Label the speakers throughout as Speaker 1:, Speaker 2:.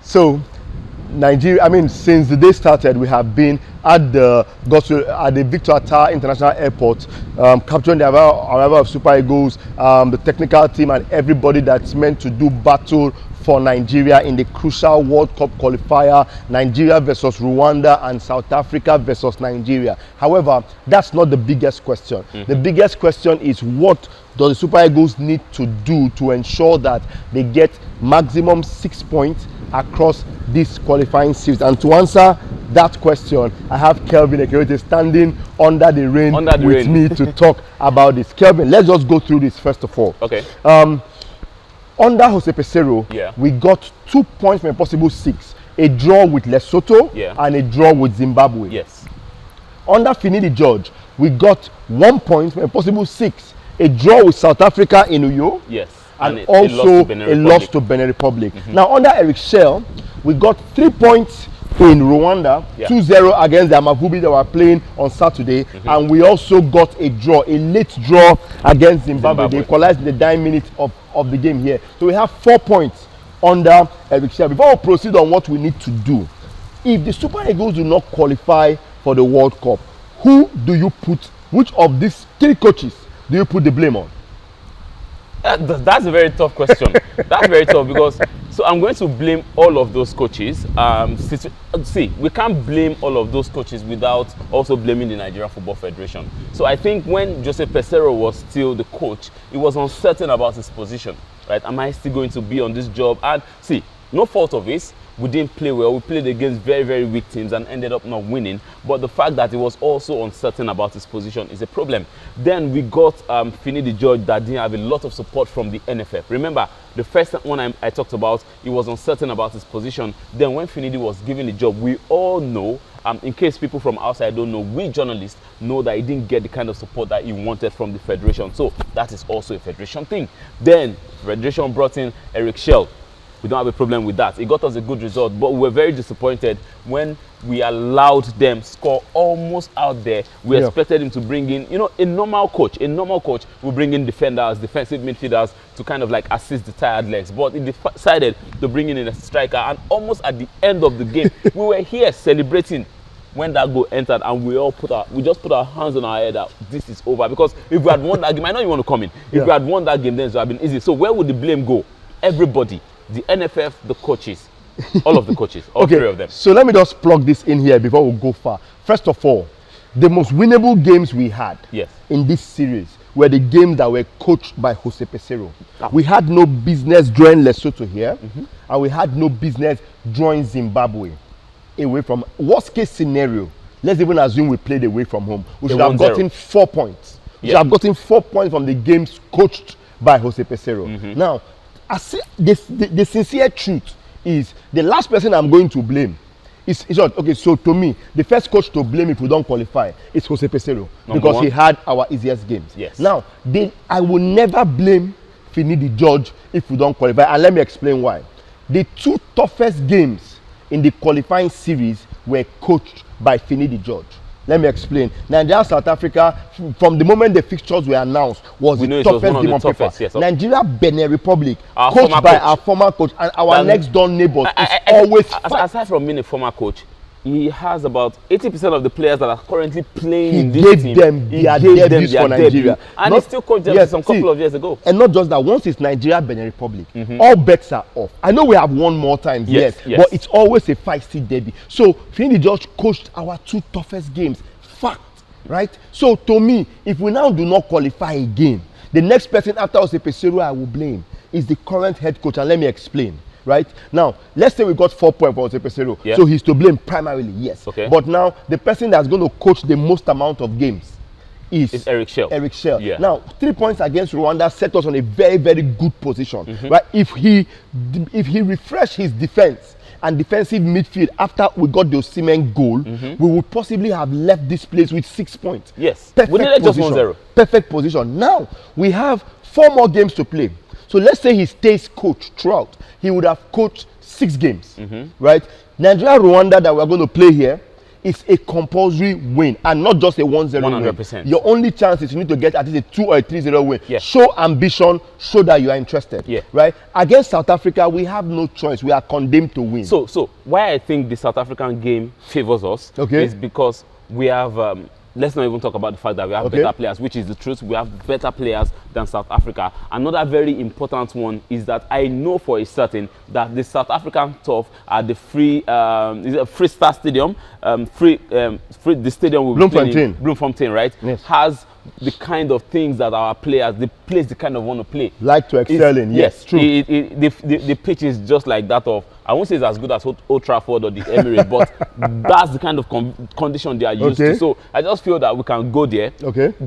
Speaker 1: So Nigeria, I mean, since the day started, we have been at the Victor Atta International Airport, capturing the arrival of Super Eagles, the technical team, and everybody that's meant to do battle for Nigeria in the crucial World Cup qualifier, Nigeria versus Rwanda and South Africa versus Nigeria. However, that's not the biggest question. The biggest question is, what do the Super Eagles need to do to ensure that they get maximum 6 points across this qualifying series? And to answer that question, I have Kelvin Ekerete standing under the rain with me to talk about this. Kelvin, let's just go through this first of all.
Speaker 2: Okay.
Speaker 1: Under Jose Pesero, we got 2 points from a possible 6. A draw with Lesotho and a draw with Zimbabwe.
Speaker 2: Yes.
Speaker 1: Under Finidi George, we got 1 point from a possible 6. A draw with South Africa in Uyo.
Speaker 2: Yes.
Speaker 1: And also a loss to Benin Republic. Now, under Eric Schell, we got 3 points in Rwanda, 2-0 against the Amavubi that were playing on Saturday, and we also got a draw, a late draw against Zimbabwe. They equalized in the 9 minutes of the game here. So we have 4 points under Eric Schell. Before we proceed on what we need to do, if the Super Eagles do not qualify for the World Cup, who do you put, which of these 3 coaches do you put the blame on?
Speaker 2: That's a very tough question. That's very tough, because so I'm going to blame all of those coaches. See, we can't blame all of those coaches without also blaming the Nigeria Football Federation. So I think when Jose Pesero was still the coach, he was uncertain about his position. Right? Am I still going to be on this job? And see, no fault of his. We didn't play well. We played against very, very weak teams and ended up not winning. But the fact that he was also uncertain about his position is a problem. Then we got Finidi George that didn't have a lot of support from the NFF. Remember, the first one I talked about, he was uncertain about his position. Then when Finidi was given the job, we all know, in case people from outside don't know, we journalists know that he didn't get the kind of support that he wanted from the federation. So that is also a federation thing. Then federation brought in Eric Schell. We don't have a problem with that. It got us a good result, but we were very disappointed when we allowed them score almost out there. We expected him to bring in, a normal coach will bring in defenders, defensive midfielders to kind of like assist the tired legs. But he decided to bring in a striker, and almost at the end of the game, we were here celebrating when that goal entered, and we just put our hands on our head that this is over. Because if we had won that game, I know you want to come in. If we had won that game, then it would have been easy. So where would the blame go? Everybody. The NFF, the coaches, all of the coaches, all 3 of them.
Speaker 1: So let me just plug this in here before we go far. First of all, the most winnable games we had in this series were the games that were coached by Jose Pesero. We had no business drawing Lesotho here, and we had no business drawing Zimbabwe away from. Worst case scenario, let's even assume we played away from home. We should have gotten 4 points. We should have gotten 4 points from the games coached by Jose Pesero. Now, the sincere truth is, the last person I'm going to blame is okay. So to me, the first coach to blame if we don't qualify is Jose Pesero, because he had our easiest games. Now, I will never blame Finidi George if we don't qualify, and let me explain why. The 2 toughest games in the qualifying series were coached by Finidi George. Let me explain. Nigeria, South Africa, from the moment the fixtures were announced, was the toughest game on paper. Nigeria, Benin Republic, coached by our former coach, and our next door neighbors is always.
Speaker 2: Aside from being a former coach, he has about 80% of the players that are currently playing in
Speaker 1: this team. He gave them debuts for Nigeria.
Speaker 2: And he still coached them some couple of years ago.
Speaker 1: And not just that, once it's Nigeria, Benin Republic, all bets are off. I know we have won more times, but it's always a feisty derby. So, Finidi George coached our 2 toughest games. Fact, right? So, to me, if we now do not qualify again, the next person after Jose Pesero I will blame is the current head coach. And let me explain. Right now, let's say we got 4 points for Jose Pesero, so he's to blame primarily, but now the person that's going to coach the most amount of games is
Speaker 2: Eric Schell.
Speaker 1: Now, 3 points against Rwanda set us on a very, very good position. Right? If he refreshed his defense and defensive midfield after we got the Osimhen goal, we would possibly have left this place with 6 points.
Speaker 2: Perfect we needed position. Just 1-0.
Speaker 1: Perfect position. Now we have 4 more games to play. So let's say he stays coach throughout. He would have coached 6 games, right? Nigeria, Rwanda that we're going to play here it's a compulsory win and not just a 1-0
Speaker 2: 100%.
Speaker 1: win. Your only chance is you need to get at least a 2 or a 3-0 win.
Speaker 2: Yeah.
Speaker 1: Show ambition, show that you are interested.
Speaker 2: Yeah.
Speaker 1: Right? Against South Africa, we have no choice. We are condemned to win.
Speaker 2: So why I think the South African game favors us is because we have let's not even talk about the fact that we have better players, which is the truth. We have better players than South Africa. Another very important one is that I know for a certain that the South African turf at the Free Star Stadium, the stadium will be playing in Bloemfontein, right?
Speaker 1: Yes.
Speaker 2: Has the kind of things that our players, the place they kind of want to play.
Speaker 1: Like to excel in, yes, true.
Speaker 2: The pitch is just like that of, I won't say it's as good as Old Trafford or the Emirates, but that's the kind of condition they are used to. So I just feel that we can go there,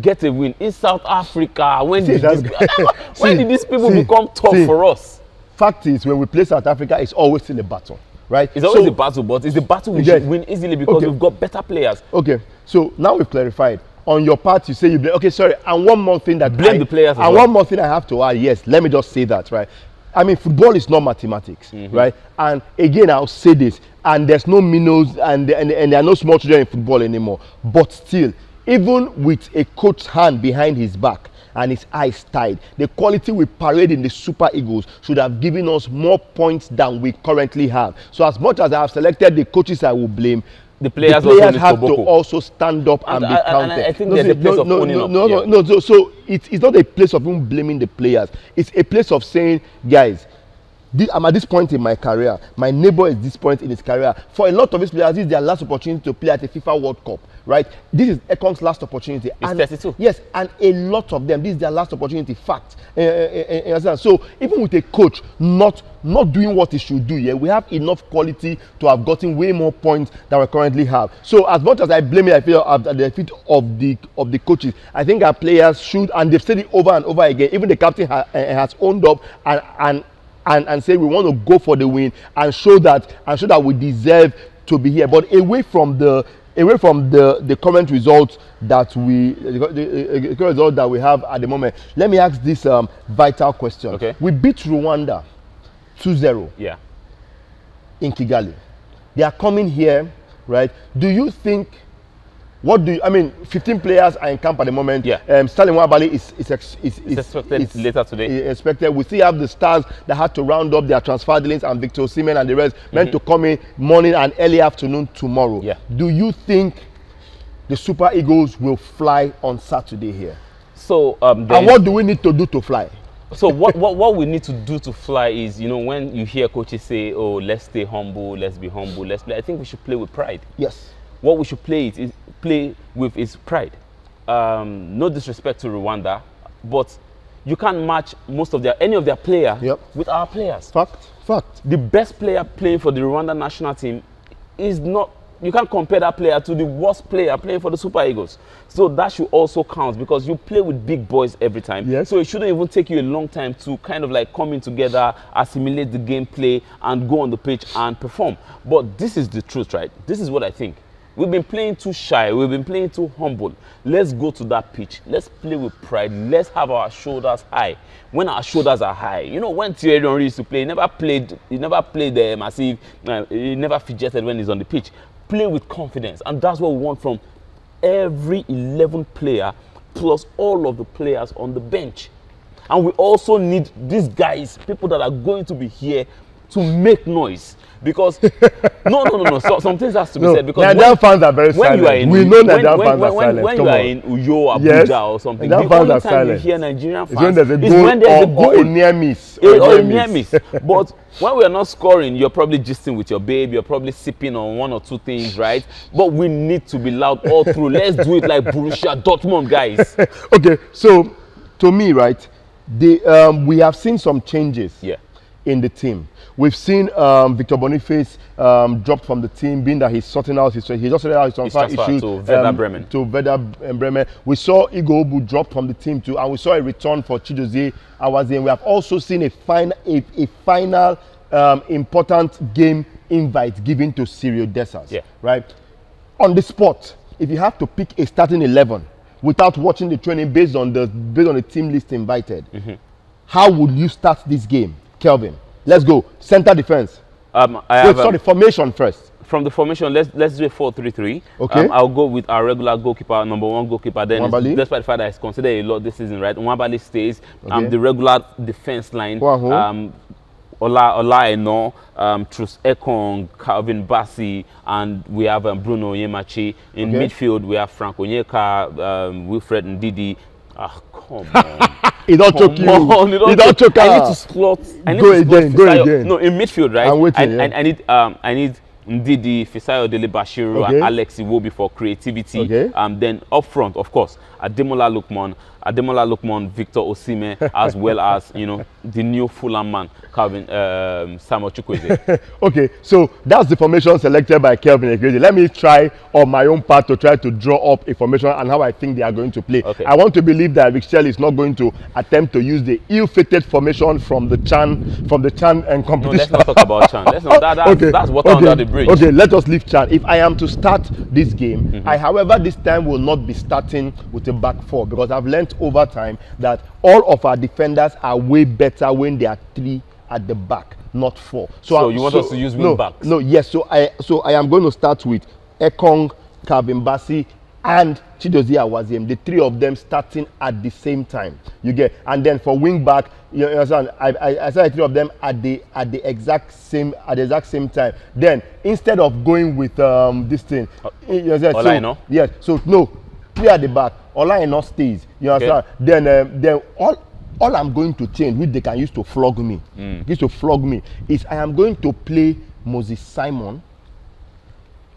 Speaker 2: get a win. In South Africa, when did these people become tough for us?
Speaker 1: Fact is, when we play South Africa, it's always in a battle, right?
Speaker 2: It's always a battle, but it's the battle we should win easily because we've got better players.
Speaker 1: Okay, so now we've clarified. On your part, you say you blame. Okay, sorry. And one more thing that
Speaker 2: blame the players.
Speaker 1: And one more thing I have to add. Yes, let me just say that, right? I mean, football is not mathematics, right? And again, I'll say this. And there's no minnows and there are no small children in football anymore. But still, even with a coach's hand behind his back and his eyes tied, the quality we parade in the Super Eagles should have given us more points than we currently have. So as much as I have selected the coaches I will blame, the players have to also stand up and be counted.
Speaker 2: And I think there's a place of owning up.
Speaker 1: No. So it's not a place of even blaming the players. It's a place of saying, guys, I'm at this point in my career. My neighbor is this point in his career. For a lot of these players, this is their last opportunity to play at the FIFA World Cup, right? This is Ekon's last opportunity.
Speaker 2: It's 32.
Speaker 1: Yes, and a lot of them, this is their last opportunity. Fact. So even with a coach not doing what he should do, we have enough quality to have gotten way more points than we currently have. So as much as I blame it, I feel at the feet of the coaches, I think our players should, and they've said it over and over again. Even the captain has owned up and say we want to go for the win and show that we deserve to be here. But away from the current results that we have at the moment, let me ask this vital question.
Speaker 2: Okay.
Speaker 1: We beat Rwanda 2-0.
Speaker 2: Yeah.
Speaker 1: In Kigali. They are coming here, right? Do you think? 15 players are in camp at the moment.
Speaker 2: Yeah.
Speaker 1: Sterling Nwabali is
Speaker 2: expected later today.
Speaker 1: Expected. We still have the stars that had to round up their transfer dealings, and Victor Osimhen and the rest meant to come in morning and early afternoon tomorrow.
Speaker 2: Yeah.
Speaker 1: Do you think the Super Eagles will fly on Saturday here?
Speaker 2: So
Speaker 1: and what do we need to do to fly?
Speaker 2: So what we need to do to fly is, when you hear coaches say, "Oh, let's stay humble, let's be humble, let's play," I think we should play with pride.
Speaker 1: Yes.
Speaker 2: What we should play with is pride. No disrespect to Rwanda, but you can't match any of their players with our players.
Speaker 1: Fact.
Speaker 2: The best player playing for the Rwanda national team is not. You can't compare that player to the worst player playing for the Super Eagles. So that should also count because you play with big boys every time.
Speaker 1: Yes.
Speaker 2: So it shouldn't even take you a long time to kind of like come in together, assimilate the gameplay, and go on the pitch and perform. But this is the truth, right? This is what I think. We've been playing too shy. We've been playing too humble. Let's go to that pitch. Let's play with pride. Let's have our shoulders high. When our shoulders are high, when Thierry Henry used to play, he never played the massive, he never fidgeted when he's on the pitch. Play with confidence, and that's what we want from every 11 player plus all of the players on the bench. And we also need these guys, people that are going to be here to make noise. Because no. So, some things has to be said. Because
Speaker 1: Nigerian fans are very silent. We know Nigerian fans are silent.
Speaker 2: When you are in Uyo, Abuja, or something, the only time you hear Nigerian fans
Speaker 1: is when there's a goal, or a near miss.
Speaker 2: Or a near miss. But when we are not scoring, you're probably gisting with your babe. You're probably sipping on one or two things, right? But we need to be loud all through. Let's do it like Borussia Dortmund, guys.
Speaker 1: Okay, so to me, right, we have seen some changes. In the team. We've seen Victor Boniface dropped from the team, being that he's sorting out he just sorted out his transfer issues
Speaker 2: to Werder
Speaker 1: Bremen. We saw Igor Obu drop from the team too, and we saw a return for Chidozie Awazie. We have also seen a final important game invite given to Cyril Dessers. Right? On the spot, if you have to pick a starting 11 without watching the training based on the team list invited, how would you start this game? Kelvin, let's go. Center defense.
Speaker 2: Formation
Speaker 1: first.
Speaker 2: from the formation, let's do a 4-3-3.
Speaker 1: Okay.
Speaker 2: I'll go with our regular goalkeeper, number 1 goalkeeper. Then, despite the fact that it's considered a lot this season, right? Nwabali stays.
Speaker 1: Okay.
Speaker 2: The regular defense line. Ola Eno, Trus Ekong, Calvin Bassi, and we have Bruno Yemachi. In midfield, we have Frank Onyeka, Wilfred Ndidi. Come on.
Speaker 1: It don't choke you. It don't choke.
Speaker 2: I need to slot.
Speaker 1: Go again.
Speaker 2: No, in midfield, right?
Speaker 1: I'm waiting.
Speaker 2: I need Ndidi, Fisayo Dele Bashiru, and Alex Iwobi for creativity. Then up front, of course, Ademola Lookman, Victor Osimhen, as well as the new Fulham man, Calvin Samuel Chukwueze. Okay,
Speaker 1: so that's the formation selected by Kelvin Ekwezi. Let me try on my own part to try to draw up a formation and how I think they are going to play. I want to believe that Rick Shell is not going to attempt to use the ill-fated formation from the Chan and competition.
Speaker 2: No, let's not talk about Chan. That's water under the bridge.
Speaker 1: Okay, let us leave Chan. If I am to start this game, I, however, this time will not be starting with a back 4 because I've learned over time that all of our defenders are way better when they are 3 at the back, not 4.
Speaker 2: So you want us to use wing backs?
Speaker 1: No, yes. So I am going to start with Ekong, Calvin Bassi, and Chidozie Awaziem. The 3 of them starting at the same time. You get, and then for wing back, you understand? I started 3 of them at the exact same time. Then instead of going with this thing, you understand? Yes. So no, 3 at the back. Ola stays. You understand? Then all I'm going to change, which they can use to flog me, is I am going to play Moses Simon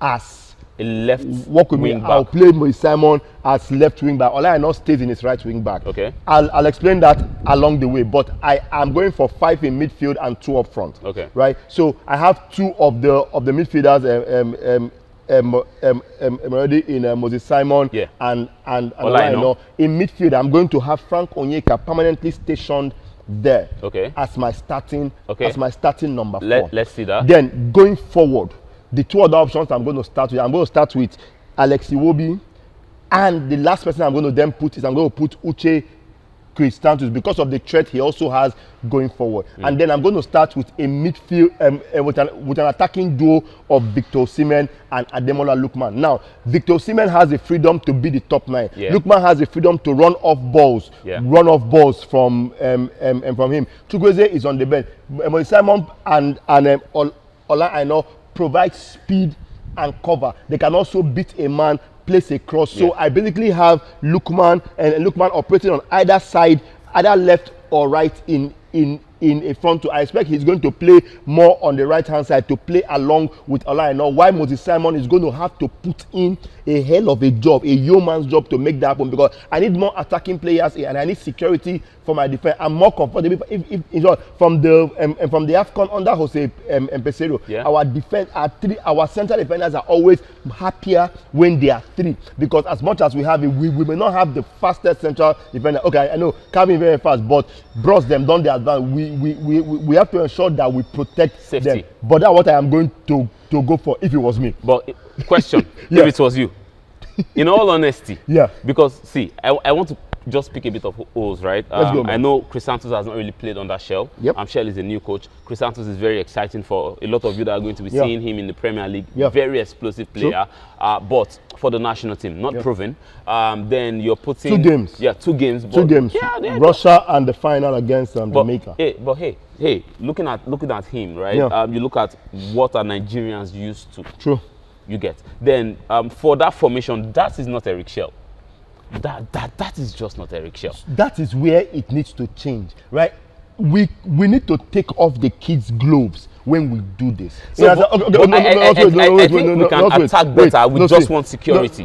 Speaker 1: as
Speaker 2: a left wing back.
Speaker 1: I'll play Moses Simon as left wing back. Ola stays in his right wing back.
Speaker 2: Okay.
Speaker 1: I'll explain that along the way, but I am going for 5 in midfield and 2 up front.
Speaker 2: Okay.
Speaker 1: Right. So I have 2 of the midfielders. Already in Moses Simon and Ola. In midfield, I'm going to have Frank Onyeka permanently stationed there as my starting number 4.
Speaker 2: Let's see that.
Speaker 1: Then going forward, the 2 other options I'm going to start with Alex Iwobi, and the last person I'm going to then put Uche Christantus because of the threat he also has going forward. And then I'm going to start with a midfield with an attacking duo of Victor Osimhen and Ademola Lookman. Now, Victor Osimhen has the freedom to be the top 9. Lookman has the freedom to run off balls from him. Chukwueze is on the bench. Simon and Ola Aina provide speed and cover. They can also beat a man, place a cross. So I basically have Lookman operating on either side, either left or right in a front two. I expect he's going to play more on the right hand side to play along with Ola Aina, while Moses Simon is going to have to put in a hell of a job, a yeoman's job to make that happen, because I need more attacking players here and I need security for my defense. I'm more comfortable if from the AFCON under Jose Peseiro. Our central defenders are always happier when they are 3, because as much as we have it, we may not have the fastest central defender. Okay, I know Calvin very fast, but bros them don't they advance. We have to ensure that we protect
Speaker 2: safety.
Speaker 1: Them. But that's what I am going to go for if it was me.
Speaker 2: But question, if it was you, in all honesty, because see, I want to just pick a bit of holes, right?
Speaker 1: Let's go,
Speaker 2: I know Chris Santos has not really played under Shell. Shell is a new coach. Chris Santos is very exciting for a lot of you that are going to be seeing him in the Premier League. Very explosive player, but for the national team, not proven. Then you're putting
Speaker 1: 2 games.
Speaker 2: 2 games.
Speaker 1: But 2 games. Russia and the final against Jamaica.
Speaker 2: Hey, looking at him, right? You look at what are Nigerians used to.
Speaker 1: True.
Speaker 2: You get. Then for that formation, that is not Eric Shell. That is just not Eric Shell.
Speaker 1: That is where it needs to change, right? We need to take off the kids' gloves when we do this.
Speaker 2: I think we can attack better. We just want security.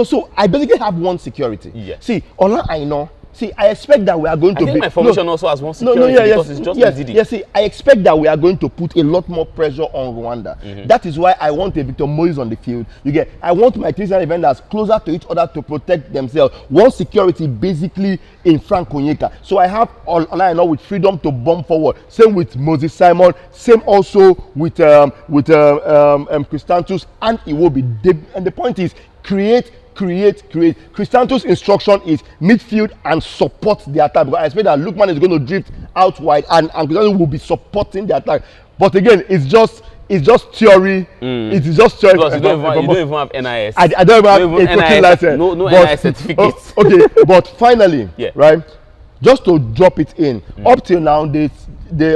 Speaker 1: So I basically have one security. See, Ola Aina. See, I expect that we are going to.
Speaker 2: I think my formation also has one security because it's just Ndidi.
Speaker 1: See, I expect that we are going to put a lot more pressure on Rwanda. That is why I want a Victor Moise on the field. You get. I want my 3 defenders closer to each other to protect themselves. One security basically in Frank Onyeka. So I have Ola Aina with freedom to bomb forward. Same with Moses Simon. Same also with Christantus and Iwobi. And the point is create. Christantus' instruction is midfield and support the attack, because I expect that Lookman is going to drift out wide and Christantus will be supporting the attack. But again, it's just it's just theory. It is just theory.
Speaker 2: Because you don't even have NIS.
Speaker 1: I don't even have a coaching license.
Speaker 2: No NIS certificates.
Speaker 1: Okay, but finally,
Speaker 2: yeah.
Speaker 1: right? Just to drop it in, up till now, the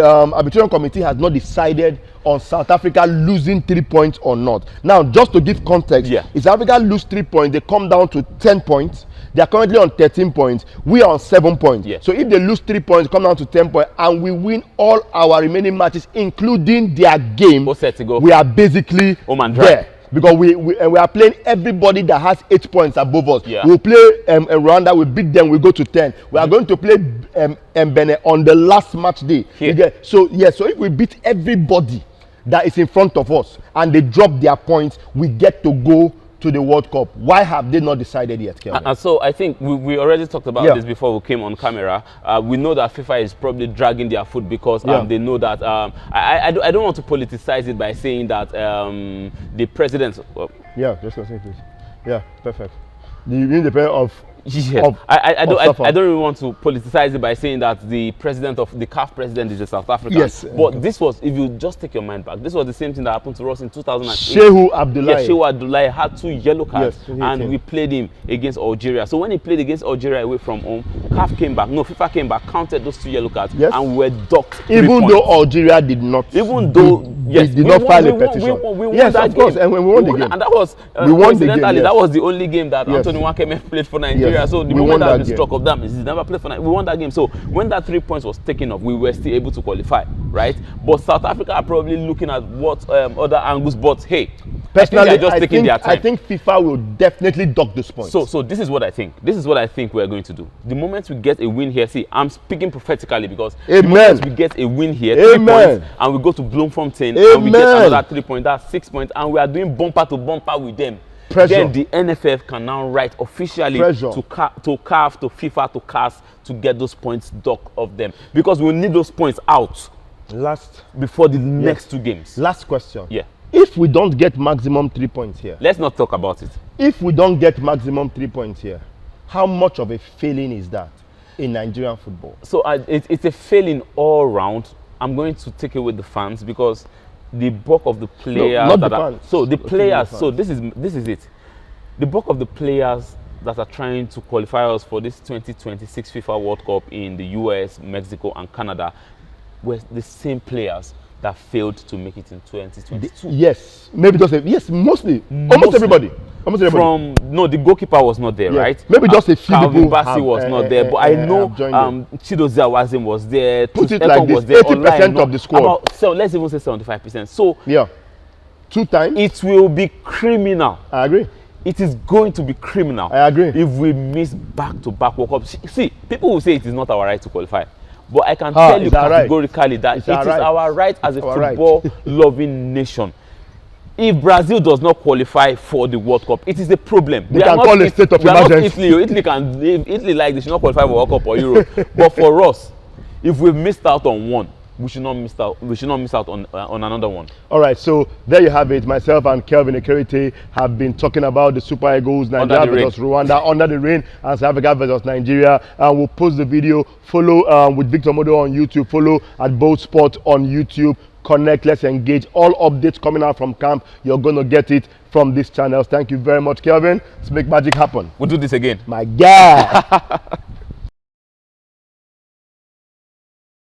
Speaker 1: arbitration committee has not decided on South Africa losing 3 points or not. Now, just to give context, if South Africa lose 3 points, they come down to 10 points. They are currently on 13 points. We are on 7 points. So if they lose 3 points, come down to 10 points, and we win all our remaining matches, including their game, we are basically there. Because we are playing everybody that has 8 points above us. We'll play Rwanda, we beat them, we go to 10. We are going to play Benin on the last match day. So if we beat everybody that is in front of us and they drop their points, we get to go to the World Cup. Why have they not decided yet, Kelvin?
Speaker 2: And so I think we already talked about this before we came on camera. We know that FIFA is probably dragging their foot because they know that I don't want to politicize it by saying that the president.
Speaker 1: Just gonna say please. Yeah, perfect. You mean the president of?
Speaker 2: I don't really want to politicize it by saying that the president of the CAF president is a South African. But this was, if you just take your mind back, this was the same thing that happened to us in 2008.
Speaker 1: Shehu Abdullahi.
Speaker 2: Shehu Abdullahi had 2 yellow cards, and we played him against Algeria. So when he played against Algeria away from home, FIFA came back, counted those 2 yellow cards, and we were docked.
Speaker 1: Even though Algeria did not.
Speaker 2: Even though
Speaker 1: did not file a petition.
Speaker 2: We won that game.
Speaker 1: And we won the game.
Speaker 2: And that was coincidentally that was the only game that Anthony Wakeme played for Nigeria. So the moment that we struck of them is never played for Nigeria. We won that game. So when that 3 points was taken off, we were still able to qualify, right? But South Africa are probably looking at what other angles. But hey, personally, they're just taking their time.
Speaker 1: I think FIFA will definitely dock this point.
Speaker 2: So this is what I think. This is what I think we're going to do. The moment we get a win here, see, I'm speaking prophetically because the moment we get a win here, 3 points, and we go to Bloemfontein and we get another 3 points, that's 6 points, and we are doing bumper to bumper with them. Then the NFF can now write officially to CAF, to FIFA, to CAS to get those points docked of them, because we need those points out before the next 2 games.
Speaker 1: Last question. If we don't get maximum 3 points here,
Speaker 2: let's not talk about it.
Speaker 1: If we don't get maximum 3 points here, how much of a failing is that in Nigerian football? So
Speaker 2: it's a failing all round. I'm going to take away the fans because the bulk of the players this is it. The bulk of the players that are trying to qualify us for this 2026 FIFA World Cup in the US, Mexico, and Canada were the same players that failed to make it in 2022.
Speaker 1: Mostly. Almost everybody.
Speaker 2: The goalkeeper was not there, right?
Speaker 1: Maybe just a few
Speaker 2: Calvin Bassey was not there, but I know Chidozie Awazim was there.
Speaker 1: Put it like this: 80% of the squad.
Speaker 2: So let's even say 75%. So
Speaker 1: 2 times
Speaker 2: it will be criminal.
Speaker 1: I agree.
Speaker 2: It is going to be criminal.
Speaker 1: I agree.
Speaker 2: If we miss back-to-back World Cups. See, people will say it is not our right to qualify. But I can tell you categorically that it is our right as a football-loving nation. If Brazil does not qualify for the World Cup, it is a problem.
Speaker 1: They can call a state of emergency.
Speaker 2: Italy they should not qualify for World Cup or Euro. But for us, if we've missed out on one, we should not miss out. We should not miss out on another one.
Speaker 1: All right, so there you have it. Myself and Kelvin Ekerete have been talking about the Super Eagles, Nigeria versus Rwanda under the rain, and South Africa versus Nigeria. And we'll post the video. Follow with Victor Modo on YouTube. Follow at Bold Sport on YouTube. Connect, let's engage. All updates coming out from camp, you're going to get it from these channels. Thank you very much, Kelvin. Let's make magic happen.
Speaker 2: We'll do this again.
Speaker 1: My guy.